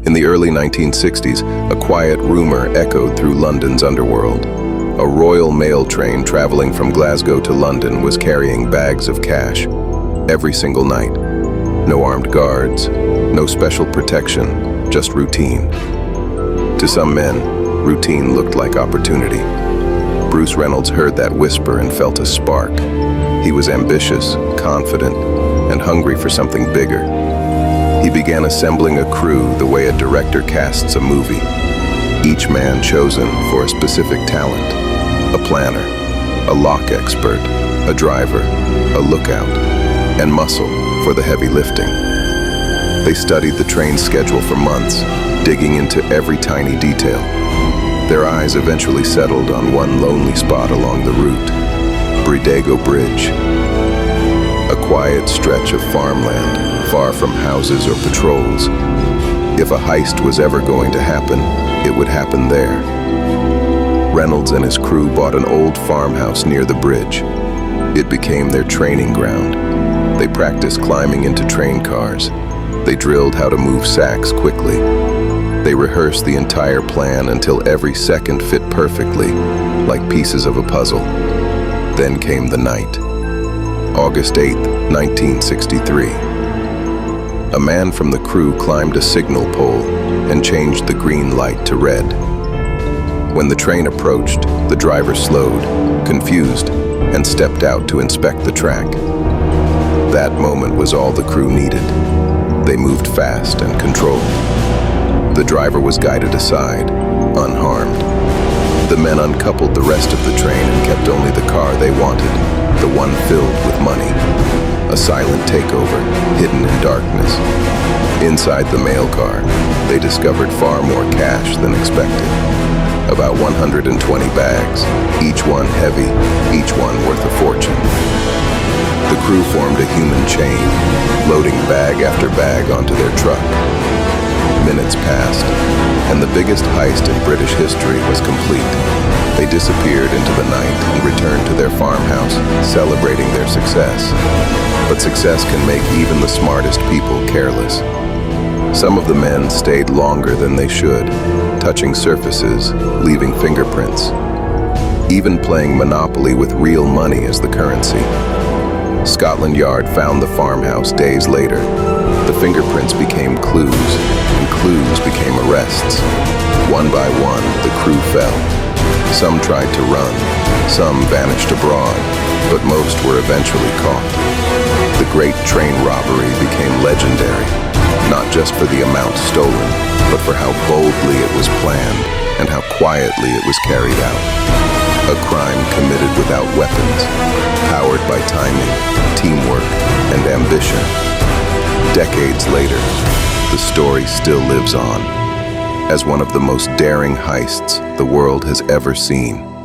In the early 1960s, a quiet rumor echoed through London's underworld. A Royal Mail train traveling from Glasgow to London was carrying bags of cash every single night. No armed guards, no special protection, just routine. To some men, routine looked like opportunity. Bruce Reynolds heard that whisper and felt a spark. He was ambitious, confident, and hungry for something bigger. He began assembling a crew the way a director casts a movie. Each man chosen for a specific talent. A planner, a lock expert, a driver, a lookout, and muscle for the heavy lifting. They studied the train's schedule for months, digging into every tiny detail. Their eyes eventually settled on one lonely spot along the route, Bridego Bridge. A quiet stretch of farmland, far from houses or patrols. If a heist was ever going to happen, it would happen there. Reynolds and his crew bought an old farmhouse near the bridge. It became their training ground. They practiced climbing into train cars. They drilled how to move sacks quickly. They rehearsed the entire plan until every second fit perfectly, like pieces of a puzzle. Then came the night. August 8, 1963. A man from the crew climbed a signal pole and changed the green light to red. When the train approached, the driver slowed, confused, and stepped out to inspect the track. That moment was all the crew needed. They moved fast and controlled. The driver was guided aside, unharmed. The men uncoupled the rest of the train and kept only the car they wanted, the one filled with money. A silent takeover, hidden in darkness. Inside the mail car, they discovered far more cash than expected. About 120 bags, each one heavy, each one worth a fortune. The crew formed a human chain, loading bag after bag onto their truck. Minutes passed, and the biggest heist in British history was complete. They disappeared into the night and returned to their farmhouse, celebrating their success. But success can make even the smartest people careless. Some of the men stayed longer than they should, touching surfaces, leaving fingerprints. Even playing Monopoly with real money as the currency. Scotland Yard found the farmhouse days later. The fingerprints became clues, and clues became arrests. One by one, the crew fell. Some tried to run, some vanished abroad, but most were eventually caught. The Great Train Robbery became legendary, not just for the amount stolen, but for how boldly it was planned and how quietly it was carried out. A crime committed without weapons, powered by timing, teamwork, and ambition. Decades later, the story still lives on as one of the most daring heists the world has ever seen.